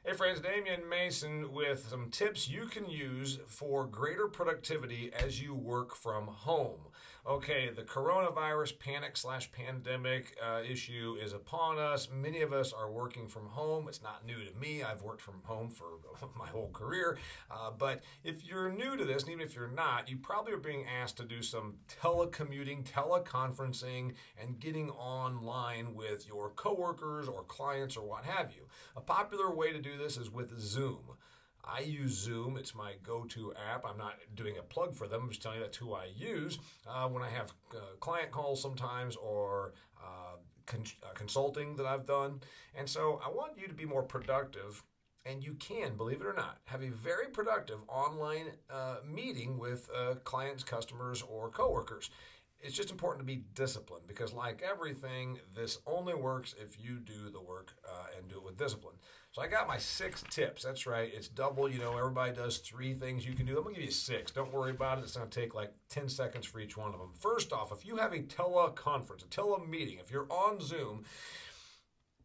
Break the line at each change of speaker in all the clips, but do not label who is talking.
Hey friends, Damian Mason with some tips you can use for greater productivity as you work from home. Okay, the coronavirus panic/pandemic issue is upon us. Many of us are working from home. It's not new to me. I've worked from home for my whole career. But if you're new to this, and even if you're not, you probably are being asked to do some telecommuting, teleconferencing, and getting online with your coworkers or clients or what have you. A popular way to do this is with Zoom. I use Zoom. It's my go-to app. I'm not doing a plug for them. I'm just telling you that's who I use when I have client calls sometimes or consulting that I've done. And so I want you to be more productive. And you can, believe it or not, have a very productive online meeting with clients, customers, or coworkers. It's just important to be disciplined because, like everything, this only works if you do the work and do it with discipline. So I got my 6 tips. That's right. It's double. You know, everybody does 3 things you can do. I'm going to give you 6. Don't worry about it. It's going to take like 10 seconds for each one of them. First off, if you have a teleconference, a telemeeting, if you're on Zoom,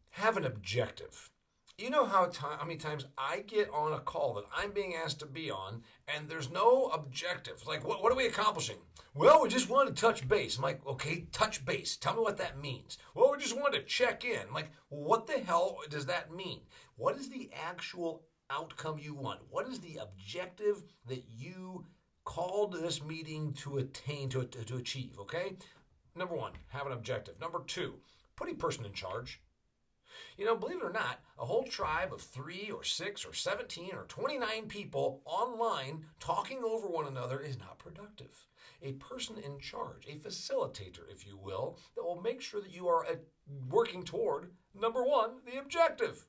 have an objective. You know how many times I get on a call that I'm being asked to be on, and there's no objective. Like, what are we accomplishing? Well, we just wanted to touch base. I'm like, okay, touch base. Tell me what that means. Well, we just wanted to check in. I'm like, what the hell does that mean? What is the actual outcome you want? What is the objective that you called this meeting to attain, to achieve, okay? Number 1, have an objective. Number 2, put a person in charge. You know, believe it or not, a whole tribe of 3 or 6 or 17 or 29 people online talking over one another is not productive. A person in charge, a facilitator, if you will, that will make sure that you are working toward, number 1, the objective.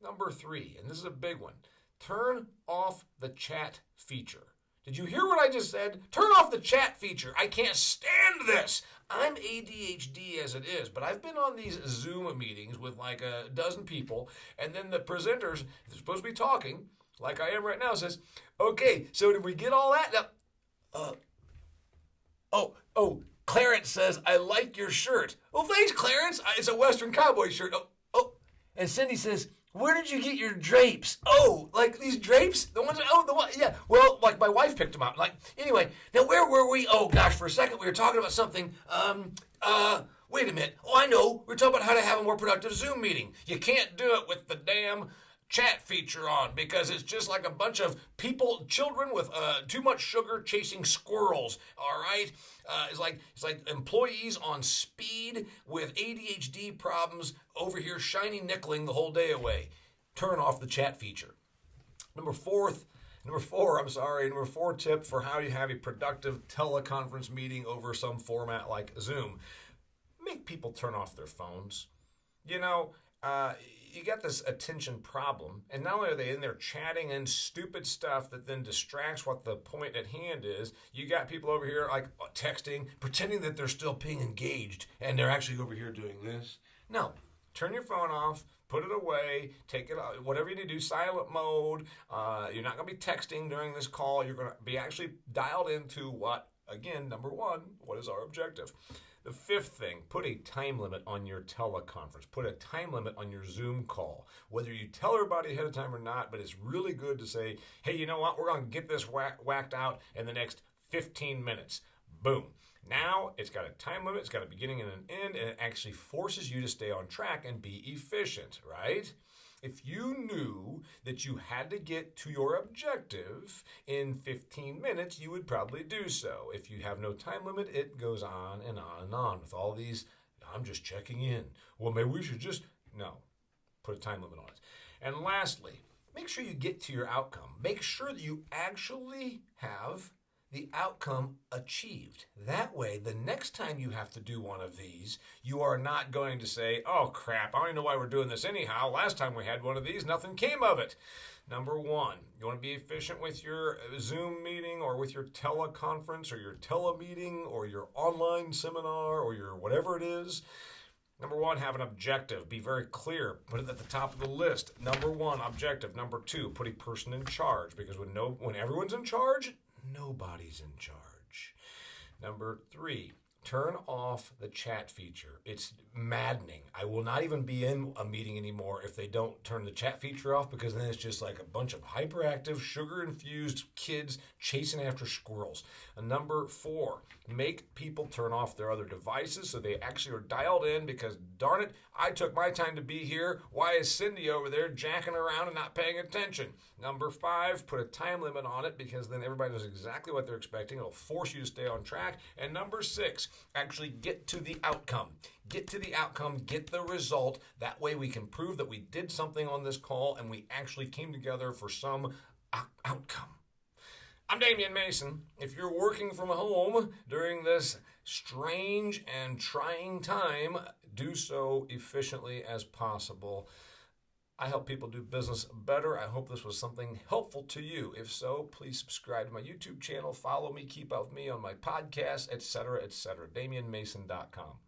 Number 3, and this is a big one, turn off the chat feature. Did you hear what I just said? Turn off the chat feature. I can't stand this. I'm ADHD as it is, but I've been on these Zoom meetings with like a dozen people, and then the presenters, they're supposed to be talking, like I am right now, says, okay, so did we get all that? Now, Clarence says, I like your shirt. Well, thanks, Clarence. It's a Western cowboy shirt. And Cindy says, where did you get your drapes? Oh, like these drapes? The one, yeah. Well, like my wife picked them out. Like, anyway, now where were we? Oh, gosh, for a second we were talking about something. Wait a minute. Oh, I know. We're talking about how to have a more productive Zoom meeting. You can't do it with the damn chat feature on because it's just like a bunch of children with too much sugar chasing squirrels. All right, it's like employees on speed with ADHD problems over here, shiny nickeling the whole day away. Turn off the chat feature. Number four tip for how you have a productive teleconference meeting over some format like Zoom. Make people turn off their phones. You know, you got this attention problem, and not only are they in there chatting and stupid stuff that then distracts what the point at hand is, you got people over here like texting, pretending that they're still being engaged, and they're actually over here doing this. No. Turn your phone off, put it away, take it out, whatever you need to do, silent mode. You're not going to be texting during this call. You're going to be actually dialed into what, again, number 1, what is our objective? The 5th thing, put a time limit on your teleconference. Put a time limit on your Zoom call. Whether you tell everybody ahead of time or not, but it's really good to say, hey, you know what? We're going to get this whacked out in the next 15 minutes. Boom. Now it's got a time limit, it's got a beginning and an end, and it actually forces you to stay on track and be efficient, right? If you knew that you had to get to your objective in 15 minutes, you would probably do so. If you have no time limit, it goes on and on and on with all these, I'm just checking in. Well, maybe we should no, put a time limit on it. And lastly, make sure you get to your outcome. Make sure that you actually have the outcome achieved. That way, the next time you have to do one of these, you are not going to say, oh crap, I don't even know why we're doing this anyhow. Last time we had one of these, nothing came of it. Number 1, you want to be efficient with your Zoom meeting or with your teleconference or your telemeeting or your online seminar or your whatever it is. Number 1, have an objective. Be very clear. Put it at the top of the list. Number 1, objective. Number 2, put a person in charge because when everyone's in charge, nobody's in charge. Number 3, turn off the chat feature. It's maddening. I will not even be in a meeting anymore if they don't turn the chat feature off, because then it's just like a bunch of hyperactive, sugar-infused kids chasing after squirrels. And number 4, make people turn off their other devices so they actually are dialed in, because darn it, I took my time to be here. Why is Cindy over there jacking around and not paying attention? Number 5, put a time limit on it, because then everybody knows exactly what they're expecting. It'll force you to stay on track. And number 6, actually get to the outcome. Get to the outcome, get the result. That way we can prove that we did something on this call and we actually came together for some outcome. I'm Damian Mason. If you're working from home during this strange and trying time, do so efficiently as possible. I help people do business better. I hope this was something helpful to you. If so, please subscribe to my YouTube channel, follow me, keep up with me on my podcast, etc., etc. DamianMason.com.